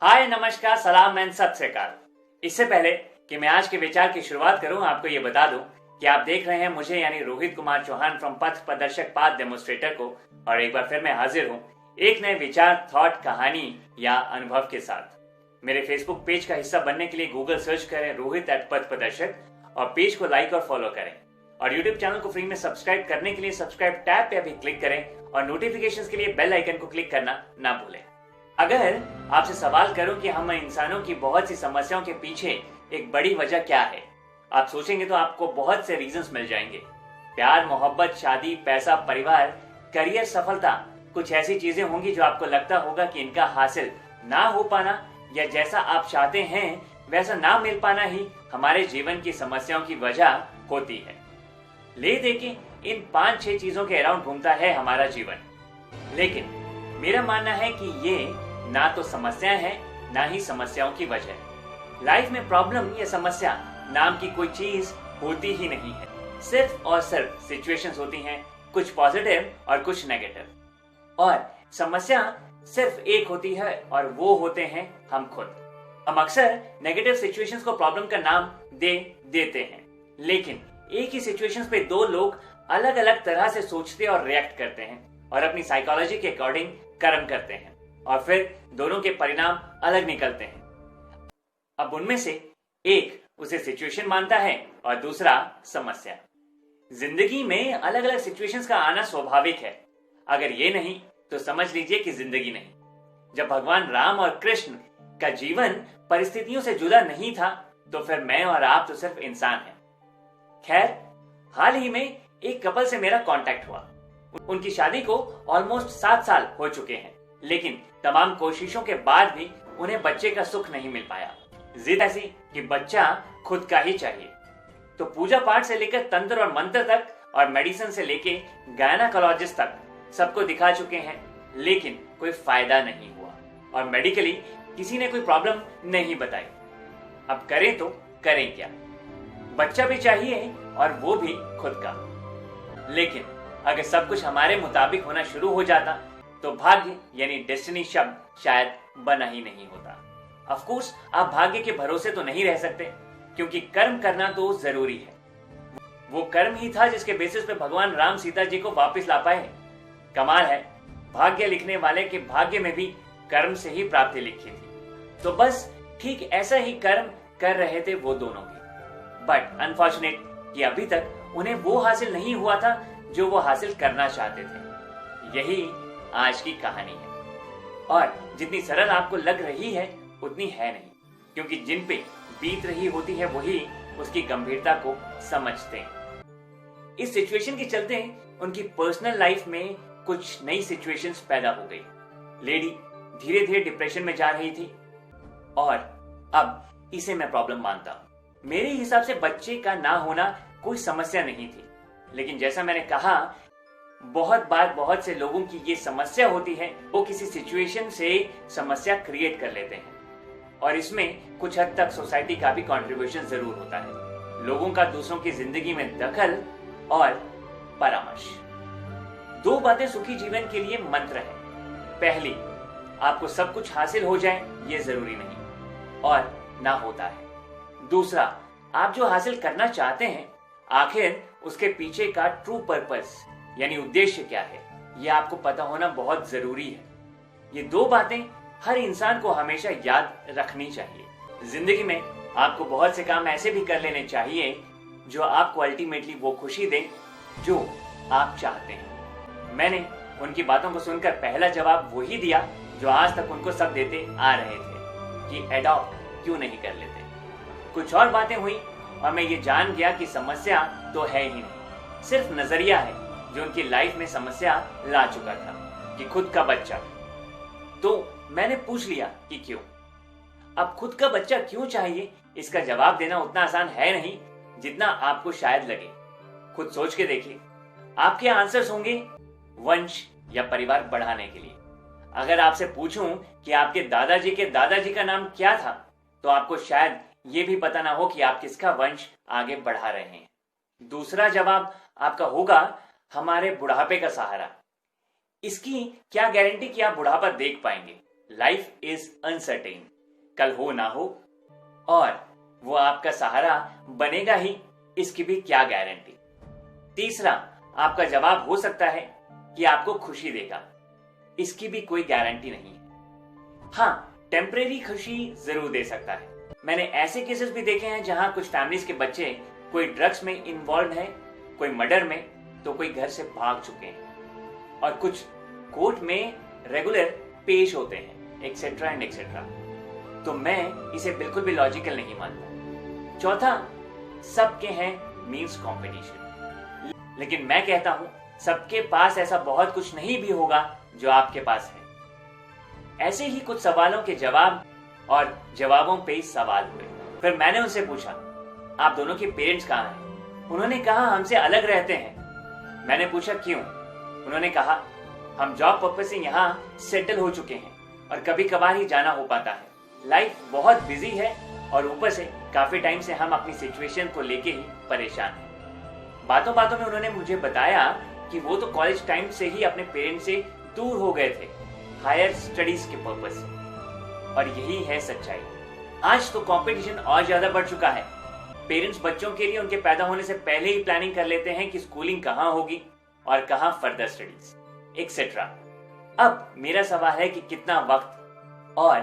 हाय, नमस्कार, सलाम एंड सत श्री अकाल। इससे पहले कि मैं आज के विचार की शुरुआत करूं, आपको ये बता दूं कि आप देख रहे हैं मुझे यानी रोहित कुमार चौहान फ्रॉम पथ प्रदर्शक पाथ डेमोन्स्ट्रेटर को। और एक बार फिर मैं हाजिर हूं एक नए विचार, थॉट, कहानी या अनुभव के साथ। मेरे फेसबुक पेज का हिस्सा बनने के लिए गूगल सर्च करें रोहित @पथ प्रदर्शक और पेज को लाइक और फॉलो करें। और यूट्यूब चैनल को फ्री में सब्सक्राइब करने के लिए सब्सक्राइब टैब पे भी क्लिक करें और नोटिफिकेशंस के लिए बेल आइकन को क्लिक करना ना भूलें। अगर आपसे सवाल करूं कि हम इंसानों की बहुत सी समस्याओं के पीछे एक बड़ी वजह क्या है, आप सोचेंगे तो आपको बहुत से रीजंस मिल जाएंगे। प्यार, मोहब्बत, शादी, पैसा, परिवार, करियर, सफलता, कुछ ऐसी चीजें होंगी जो आपको लगता होगा कि इनका हासिल ना हो पाना या जैसा आप चाहते हैं वैसा ना मिल पाना ही हमारे जीवन की समस्याओं की वजह होती है। ले देके इन 5-6 चीजों के अराउंड घूमता है हमारा जीवन। लेकिन मेरा मानना है कि ये ना तो समस्याएं हैं ना ही समस्याओं की वजह। लाइफ में प्रॉब्लम या समस्या नाम की कोई चीज होती ही नहीं है। सिर्फ और सिर्फ सिचुएशंस होती हैं, कुछ पॉजिटिव और कुछ नेगेटिव। और समस्या सिर्फ एक होती है और वो होते हैं हम खुद। हम अक्सर नेगेटिव सिचुएशंस को प्रॉब्लम का नाम दे देते हैं, लेकिन एक ही सिचुएशंस पे दो लोग अलग अलग तरह से सोचते और रिएक्ट करते हैं और अपनी साइकोलॉजी के अकॉर्डिंग कर्म करते हैं और फिर दोनों के परिणाम अलग निकलते हैं। अब उनमें से एक उसे सिचुएशन मानता है और दूसरा समस्या। जिंदगी में अलग अलग सिचुएशंस का आना स्वाभाविक है। अगर ये नहीं तो समझ लीजिए कि जिंदगी नहीं। जब भगवान राम और कृष्ण का जीवन परिस्थितियों से जुड़ा नहीं था तो फिर मैं और आप तो सिर्फ इंसान हैं। खैर, हाल ही में एक कपल से मेरा कांटेक्ट हुआ। उनकी शादी को ऑलमोस्ट 7 साल हो चुके हैं, लेकिन तमाम कोशिशों के बाद भी उन्हें बच्चे का सुख नहीं मिल पाया। जिद ऐसी कि बच्चा खुद का ही चाहिए। तो पूजा पाठ से लेकर तंत्र और मंत्र तक और मेडिसिन से लेकर गायनाकोलॉजिस्ट तक सबको दिखा चुके हैं, लेकिन कोई फायदा नहीं हुआ और मेडिकली किसी ने कोई प्रॉब्लम नहीं बताई। अब करें तो करें क्या? बच्चा भी चाहिए और वो भी खुद का। लेकिन अगर सब कुछ हमारे मुताबिक होना शुरू हो जाता तो भाग्य यानी डेस्टिनी शब्द शायद बना ही नहीं होता। ऑफ कोर्स आप भाग्य के भरोसे तो नहीं रह सकते, क्योंकि कर्म करना तो जरूरी है। वो कर्म ही था जिसके बेसिस पे भगवान राम सीता जी को वापस ला पाए। कमाल है, भाग्य लिखने वाले के भाग्य में भी कर्म से ही प्राप्ति लिखी थी। तो बस ठीक ऐसा ही कर्म कर रहे थे वो दोनों भी। बट अनफॉर्चुनेट कि अभी तक उन्हें वो हासिल नहीं हुआ था जो वो हासिल करना चाहते थे। यही आज की कहानी है और जितनी सरल आपको लग रही है उतनी है नहीं, क्योंकि जिन पे बीत रही होती है वही उसकी गंभीरता को समझते हैं। इस सिचुएशन के चलते उनकी पर्सनल लाइफ में कुछ नई सिचुएशंस पैदा हो गई। लेडी धीरे धीरे डिप्रेशन में जा रही थी और अब इसे मैं प्रॉब्लम मानता हूं। मेरे हिसाब से बच्चे का ना होना कोई समस्या नहीं थी, लेकिन जैसा मैंने कहा, बहुत बार बहुत से लोगों की ये समस्या होती है, वो किसी सिचुएशन से समस्या क्रिएट कर लेते हैं और इसमें कुछ हद तक सोसाइटी का भी कंट्रीब्यूशन जरूर होता है। लोगों का दूसरों की जिंदगी में दखल और परामर्श। 2 बातें सुखी जीवन के लिए मंत्र है। पहली, आपको सब कुछ हासिल हो जाए ये जरूरी नहीं और ना होता है। दूसरा, आप जो हासिल करना चाहते हैं आखिर उसके पीछे का ट्रू पर्पस यानी उद्देश्य क्या है, यह आपको पता होना बहुत जरूरी है। ये 2 बातें हर इंसान को हमेशा याद रखनी चाहिए। जिंदगी में आपको बहुत से काम ऐसे भी कर लेने चाहिए जो आपको अल्टीमेटली वो खुशी दें जो आप चाहते हैं। मैंने उनकी बातों को सुनकर पहला जवाब वही दिया जो आज तक उनको सब देते आ रहे थे कि एडॉप्ट क्यों नहीं कर लेते। कुछ और बातें हुई और मैं ये जान गया कि समस्या तो है ही नहीं, सिर्फ नजरिया है जो उनकी लाइफ में समस्या ला चुका था कि खुद का बच्चा। तो मैंने पूछ लिया कि क्यों। अब खुद का बच्चा क्यों चाहिए, इसका जवाब देना उतना आसान है नहीं जितना आपको शायद लगे। खुद सोच के देखिए, आपके आंसर्स होंगे वंश या परिवार बढ़ाने के लिए। अगर आपसे पूछूं कि आपके दादाजी का नाम क्या था, तो आपको शायद ये भी पता ना हो कि आप किसका वंश आगे बढ़ा रहे हैं। दूसरा जवाब आपका होगा हमारे बुढ़ापे का सहारा। इसकी क्या गारंटी कि आप बुढ़ापा देख पाएंगे? लाइफ इज अनसर्टेन, कल हो ना हो, और वो आपका सहारा बनेगा ही, इसकी भी क्या गारंटी। तीसरा, आपका जवाब हो सकता है कि आपको खुशी देगा, इसकी भी कोई गारंटी नहीं है। हाँ, टेम्परेरी खुशी जरूर दे सकता है। मैंने ऐसे केसेस भी देखे हैं जहां कुछ फैमिलीज के बच्चे कोई ड्रग्स में इन्वॉल्व है, कोई मर्डर में, तो कोई घर से भाग चुके हैं, और कुछ कोर्ट में रेगुलर पेश होते हैं, एक्सेट्रा एंड एक्सेट्रा। तो मैं इसे बिल्कुल भी लॉजिकल नहीं मानता। चौथा, सबके हैं मींस कंपटीशन, लेकिन मैं कहता हूं सबके पास ऐसा बहुत कुछ नहीं भी होगा जो आपके पास है। ऐसे ही कुछ सवालों के जवाब और जवाबों पे सवाल हुए। फिर मैंने उनसे पूछा, आप दोनों के पेरेंट्स कहाँ हैं? उन्होंने कहा, हमसे अलग रहते हैं। मैंने पूछा, क्यों? उन्होंने कहा, हम जॉब पर्पस से यहाँ सेटल हो चुके हैं और कभी कभार ही जाना हो पाता है। लाइफ बहुत बिजी है और ऊपर से काफी टाइम से हम अपनी सिचुएशन को लेके ही परेशान हैं। बातों बातों में उन्होंने मुझे बताया कि वो तो कॉलेज टाइम से ही अपने पेरेंट्स से दूर हो गए थे, हायर स्टडीज के पर्पस से, और यही है सच्चाई। आज तो कंपटीशन और ज्यादा बढ़ चुका है। पेरेंट्स बच्चों के लिए उनके पैदा होने से पहले ही प्लानिंग कर लेते हैं कि स्कूलिंग कहाँ होगी और कहाँ फर्दर स्टडीज एक्सेट्रा। अब मेरा सवाल है कि कितना वक्त और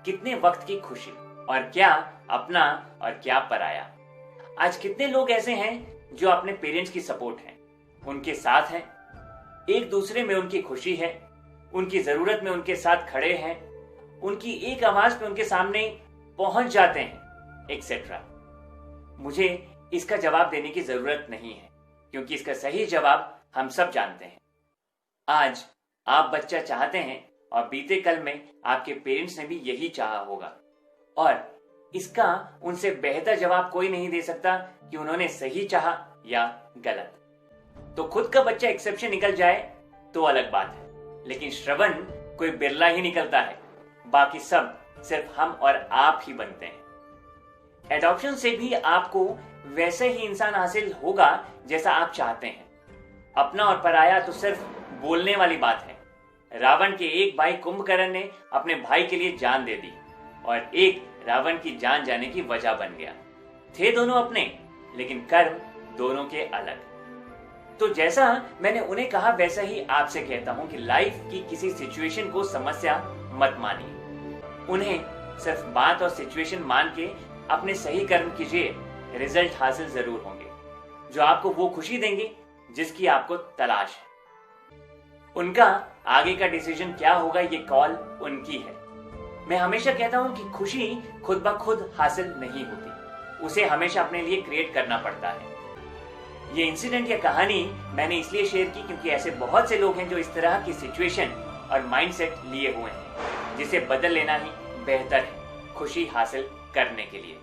कितने वक्त की खुशी, और क्या अपना और क्या पराया। आज कितने लोग ऐसे हैं जो अपने पेरेंट्स की सपोर्ट हैं, उनके साथ हैं, एक दूसरे में उनकी खुशी है, उनकी जरूरत में उनके साथ खड़े हैं, उनकी एक आवाज पे उनके सामने पहुंच जाते हैं एक्सेट्रा। मुझे इसका जवाब देने की जरूरत नहीं है, क्योंकि इसका सही जवाब हम सब जानते हैं। आज आप बच्चा चाहते हैं और बीते कल में आपके पेरेंट्स ने भी यही चाहा होगा, और इसका उनसे बेहतर जवाब कोई नहीं दे सकता कि उन्होंने सही चाहा या गलत। तो खुद का बच्चा एक्सेप्शन निकल जाए तो अलग बात है, लेकिन श्रवण कोई बिरला ही निकलता है, बाकी सब सिर्फ हम और आप ही बनते हैं। एडॉप्शन से भी आपको वैसे ही इंसान हासिल होगा जैसा आप चाहते हैं। अपना और पराया तो सिर्फ बोलने वाली बात है। रावण के एक भाई कुंभकर्ण ने अपने भाई के लिए जान दे दी, और एक रावण की जान जाने की वजह बन गया। थे दोनों अपने, लेकिन कर्म दोनों के अलग। तो जैसा मैंने उन्हें कहा, वैसा ही आपसे कहता हूं कि लाइफ की किसी सिचुएशन को समस्या मत मानिए। उन्हें सिर्फ बात और सिचुएशन मान के अपने सही कर्म कीजिए, रिजल्ट हासिल जरूर होंगे, जो आपको वो खुशी देंगे जिसकी आपको तलाश है। उनका आगे का डिसीजन क्या होगा, ये कॉल उनकी है। मैं हमेशा कहता हूं कि खुशी खुद ब खुद हासिल नहीं होती, उसे हमेशा अपने लिए क्रिएट करना पड़ता है। ये इंसिडेंट या कहानी मैंने इसलिए शेयर की क्योंकि ऐसे बहुत से लोग हैं जो इस तरह की सिचुएशन और माइंडसेट लिए हुए हैं, जिसे बदल लेना ही बेहतर है खुशी हासिल करने के लिए।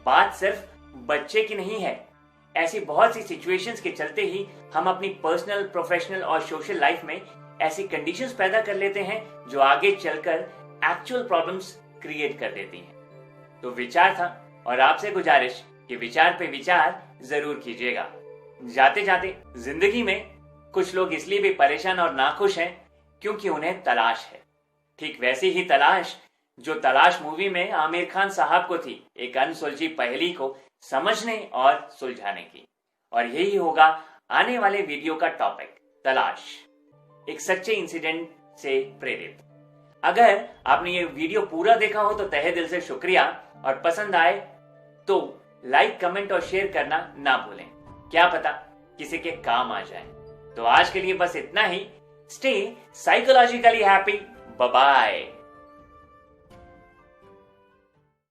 बात सिर्फ बच्चे की नहीं है, ऐसी बहुत सी सिचुएशंस के चलते ही हम अपनी पर्सनल, प्रोफेशनल और सोशल लाइफ में ऐसी कंडीशंस पैदा कर लेते हैं जो आगे चलकर एक्चुअल प्रॉब्लम्स क्रिएट कर देती हैं। तो विचार था, और आपसे गुजारिश कि विचार पे विचार जरूर कीजिएगा। जाते जाते जिंदगी में कुछ लोग इसलिए भी परेशान और नाखुश हैं क्योंकि उन्हें तलाश है, ठीक वैसी ही तलाश जो तलाश मूवी में आमिर खान साहब को थी, एक अनसुलझी पहेली को समझने और सुलझाने की। और यही होगा आने वाले वीडियो का टॉपिक, तलाश, एक सच्चे इंसिडेंट से प्रेरित। अगर आपने ये वीडियो पूरा देखा हो तो तहे दिल से शुक्रिया, और पसंद आए तो लाइक, कमेंट और शेयर करना ना भूलें, क्या पता किसी के काम आ जाए। तो आज के लिए बस इतना ही। Stay psychologically happy, bye bye.